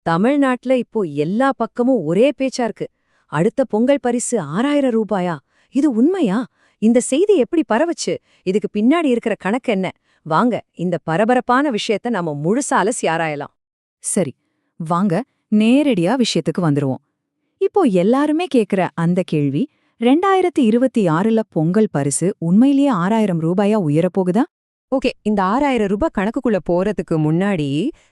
தமிழ்நாட்டுல இப்போ எல்லா பக்கமும் ஒரே பேச்சா இருக்கு. அடுத்த பொங்கல் பரிசு 6000 ரூபாயா? இது உண்மையா? இந்த செய்தி எப்படி பரவுச்சு? இதுக்கு பின்னாடி இருக்கிற கணக்கு என்ன? வாங்க, இந்த பரபரப்பான விஷயத்த நம்ம முழுசா அலசி ஆராயலாம். சரி, வாங்க நேரடியா விஷயத்துக்கு வந்துருவோம். இப்போ எல்லாருமே கேக்குற அந்த கேள்வி, 2026ல பொங்கல் பரிசு உண்மையிலேயே 6000 ரூபாயா உயரப்போகுதா? ஓகே, இந்த 6000 ரூபாய் கணக்குக்குள்ள போறதுக்கு முன்னாடி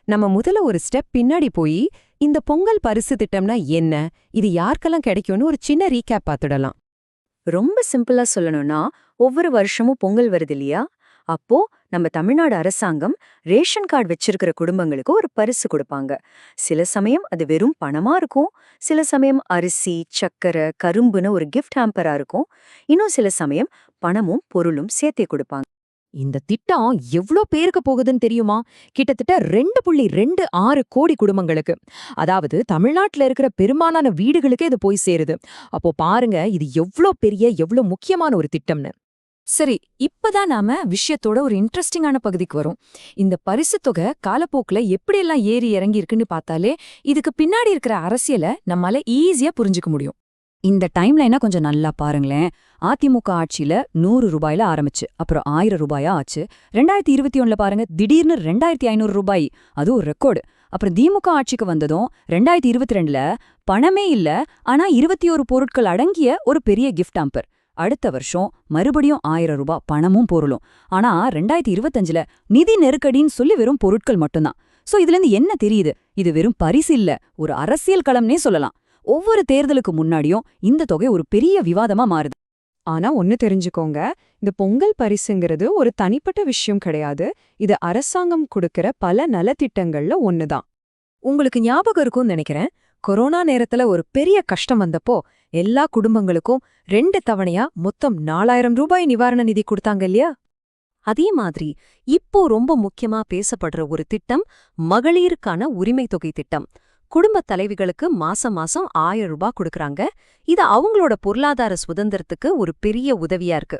நம்ம முதல்ல ஒரு ஸ்டெப் பின்னாடி போய் இந்த பொங்கல் பரிசு திட்டம்னா என்ன, இது யாருக்கெல்லாம் கிடைக்கும்னு ஒரு சின்ன ரீகேப் பார்த்துடலாம். ரொம்ப சிம்பிளா சொல்லணும்னா, ஒவ்வொரு வருஷமும் பொங்கல் வருது இல்லையா? அப்போ நம்ம தமிழ்நாடு அரசாங்கம் ரேஷன் கார்டு வச்சிருக்கிற குடும்பங்களுக்கு ஒரு பரிசு கொடுப்பாங்க. சில சமயம் அது வெறும் பணமா இருக்கும், சில சமயம் அரிசி, சக்கரை, கரும்புன்னு ஒரு கிஃப்ட் ஹாம்பரா இருக்கும், இன்னும் சில சமயம் பணமும் பொருளும் சேர்த்தே கொடுப்பாங்க. இந்த திட்டம் எவ்ளோ பேருக்கு போகுதுன்னு தெரியுமா? கிட்டத்தட்ட 2.26 கோடி குடும்பங்களுக்கு. அதாவது தமிழ்நாட்டுல இருக்கிற பெரும்பாலான வீடுகளுக்கே இது போய் சேருது. அப்போ பாருங்க, இது எவ்ளோ பெரிய, எவ்ளோ முக்கியமான ஒரு திட்டம்னு. சரி, இப்பதான் நாம விஷயத்தோட ஒரு இன்ட்ரெஸ்டிங்கான பகுதிக்கு வரும். இந்த பரிசு தொகை காலப்போக்குல எப்படியெல்லாம் ஏறி இறங்கி இருக்குன்னு பார்த்தாலே இதுக்கு பின்னாடி இருக்கிற அரசியலை நம்மால ஈஸியா புரிஞ்சுக்க முடியும். இந்த டைம்லைனா கொஞ்சம் நல்லா பாருங்களேன். அதிமுக ஆட்சியில 100 ரூபாயில ஆரம்பிச்சு அப்புறம் 1000 ரூபாயா ஆச்சு. 2021ல பாருங்க, திடீர்னு 2500 ரூபாய், அது ஒரு ரெக்கார்டு. அப்புறம் திமுக ஆட்சிக்கு வந்ததும் 2022ல பணமே இல்ல, ஆனா 21 பொருட்கள் அடங்கிய ஒரு பெரிய கிஃப்ட் ஆம்பர். அடுத்த வருஷம் மறுபடியும் 1000 ரூபாய் பணமும் பொருளும். ஆனா 2025ல நிதி நெருக்கடின்னு சொல்லி வெறும் பொருட்கள் மட்டும்தான். சோ இதுல இருந்து என்ன தெரியுது? இது வெறும் பரிசு இல்ல, ஒரு அரசியல் களம்னே சொல்லலாம். ஒவ்வொரு தேர்தலுக்கு முன்னாடியும் இந்த தொகை ஒரு பெரிய விவாதமா மாறுது. ஆனா ஒன்னு தெரிஞ்சுக்கோங்க, இந்த பொங்கல் பரிசுங்கிறது ஒரு தனிப்பட்ட விஷயம் கிடையாது. இது அரசாங்கம் கொடுக்கிற பல நலத்திட்டங்கள்ல ஒண்ணுதான். உங்களுக்கு ஞாபகம் இருக்கும்னு நினைக்கிறேன், கொரோனா நேரத்துல ஒரு பெரிய கஷ்டம் வந்தப்போ எல்லா குடும்பங்களுக்கும் 2 தவணையா மொத்தம் 4000 ரூபாய் நிவாரண நிதி கொடுத்தாங்க இல்லையா? அதே மாதிரி இப்போ ரொம்ப முக்கியமா பேசப்படுற ஒரு திட்டம் மகளிருக்கான உரிமை தொகை திட்டம். குடும்ப தலைவிகளுக்கு மாசம் மாசம் 1000 ரூபாய் கொடுக்கறாங்க. இது அவங்களோட பொருளாதார சுதந்திரத்துக்கு ஒரு பெரிய உதவியா இருக்கு.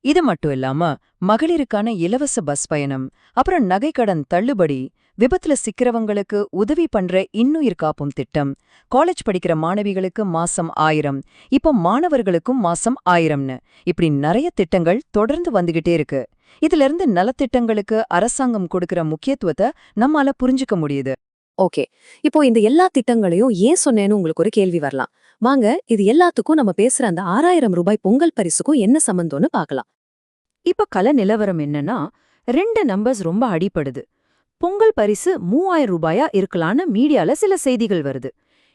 இது மட்டும் இல்லாம மகளிருக்கான இலவச பஸ் பயணம், அப்புறம் நகைக்கடன் தள்ளுபடி, விபத்துல சிக்கிறவங்களுக்கு உதவி பண்ற இன்னுயிர் காப்பும் திட்டம், காலேஜ் படிக்கிற மாணவிகளுக்கு மாசம் 1000, இப்போ மாணவர்களுக்கும் மாசம் 1000ன்னு இப்படி நிறைய திட்டங்கள் தொடர்ந்து வந்துகிட்டே இருக்கு. இதுல இருந்து நலத்திட்டங்களுக்கு அரசாங்கம் கொடுக்கிற முக்கியத்துவத்தை நம்மால புரிஞ்சுக்க முடியுது. ஓகே, இப்போ இந்த எல்லா திட்டங்களையும் ஏன் சொன்னேன்னு உங்களுக்கு ஒரு கேள்வி வரலாம். வாங்க, இது எல்லாத்துக்கும் நம்ம பேசுற அந்த 6000 ரூபாய் பொங்கல் பரிசுக்கும் என்ன சம்பந்தம்னு பார்க்கலாம். இப்ப கல நிலவரம் என்னன்னா, 2 நம்பர்ஸ் ரொம்ப அடிபடுது. பொங்கல் பரிசு 3000 ரூபாயா இருக்கலான்னு மீடியால சில செய்திகள் வருது.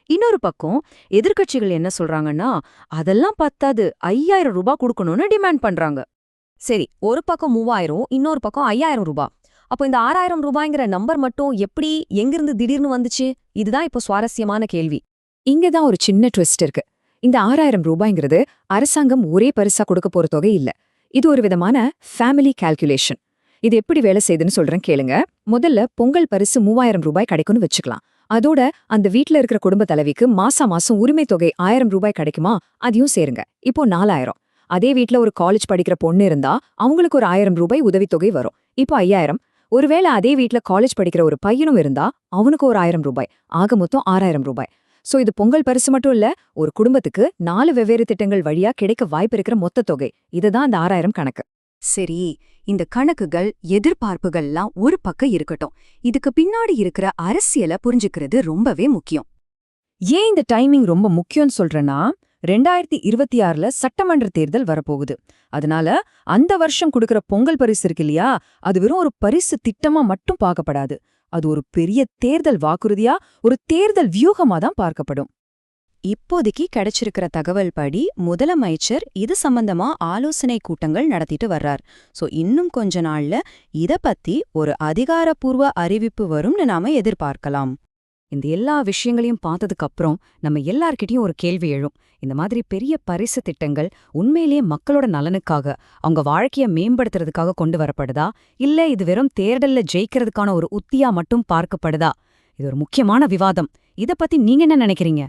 இன்னொரு பக்கம் எதிர்க்கட்சிகள் என்ன சொல்றாங்கன்னா, அதெல்லாம் பத்தாது, 5000 ரூபாய் கொடுக்கணும்னு டிமாண்ட் பண்றாங்க. சரி, ஒரு பக்கம் 3000, இன்னொரு பக்கம் 5000 ரூபாய். அப்போ இந்த 6000 ரூபாய்ங்கிற நம்பர் மட்டும் எப்படி, எங்கிருந்து திடீர்னு வந்துச்சு? இதுதான் இப்போ சுவாரஸ்யமான கேள்வி. இங்கதான் ஒரு சின்ன ட்விஸ்ட் இருக்கு. இந்த 6000 ரூபாய்ங்கிறது அரசாங்கம் ஒரே பரிசா கொடுக்க போற தொகை இல்ல. இது ஒரு விதமான ஃபேமிலி கால்குலேஷன். இது எப்படி வேலை செய்யுதுன்னு சொல்றேன் கேளுங்க. முதல்ல பொங்கல் பரிசு 3000 ரூபாய் கிடைக்கும்னு வச்சுக்கலாம். அதோட அந்த வீட்ல இருக்கிற குடும்ப தலைவிக்கு மாசம் உரிமை தொகை 1000 ரூபாய் கிடைக்குமா, அதையும் சேருங்க. இப்போ 4000. அதே வீட்ல ஒரு காலேஜ் படிக்கிற பொண்ணு இருந்தா அவங்களுக்கு ஒரு 1000 ரூபாய் உதவித்தொகை வரும். இப்போ 5000. ஒருவேளை அதே வீட்ல காலேஜ் படிக்கிற ஒரு பையனும் இருந்தா அவனுக்கு ஒரு 1000 ரூபாய். ஆக மொத்தம் 6000 ரூபாய். சோ இது பொங்கல் பரிசு மட்டும் இல்ல, ஒரு குடும்பத்துக்கு 4 வெவ்வேறு திட்டங்கள் வழியா கிடைக்க வாய்ப்பு இருக்கிற மொத்த தொகை. இதுதான் அந்த 6000 கணக்கு. சரி, இந்த கணக்குகள், எதிர்பார்ப்புகள்லாம் ஒரு பக்கம் இருக்கட்டும். இதுக்கு பின்னாடி இருக்கிற அரசியலை புரிஞ்சுக்கிறது ரொம்பவே முக்கியம். ஏன் இந்த டைமிங் ரொம்ப முக்கியம்னு சொல்றேன்னா, 2026ல சட்டமன்ற தேர்தல் வரப்போகுது. அதனால அந்த வருஷம் கொடுக்கிற பொங்கல் பரிசு இருக்கு இல்லையா, அது வெறும் ஒரு பரிசு திட்டமா மட்டும் பார்க்கப்படாது. அது ஒரு பெரிய தேர்தல் வாக்குறுதியா, ஒரு தேர்தல் வியூகமா தான் பார்க்கப்படும். இப்போதைக்கு கிடைச்சிருக்கிற தகவல் படி முதலமைச்சர் இது சம்பந்தமா ஆலோசனை கூட்டங்கள் நடத்திட்டு வர்றார். சோ இன்னும் கொஞ்ச நாள்ல இத பத்தி ஒரு அதிகாரப்பூர்வ அறிவிப்பு வரும்னு நாம எதிர்பார்க்கலாம். இந்த எல்லா விஷயங்களையும் பார்த்ததுக்கு அப்புறம் நம்ம எல்லார்கிட்டயும் ஒரு கேள்வி எழும். இந்த மாதிரி பெரிய பரிசு திட்டங்கள் உண்மையிலேயே மக்களோட நலனுக்காக, அவங்க வாழ்க்கைய மேம்படுத்துறதுக்காக கொண்டு வரப்படுதா, இல்ல இது வெறும் தேர்தல்ல ஜெயிக்கிறதுக்கான ஒரு உத்தியா மட்டும் பார்க்கப்படுதா? இது ஒரு முக்கியமான விவாதம். இத பத்தி நீங்க என்ன நினைக்கிறீங்க?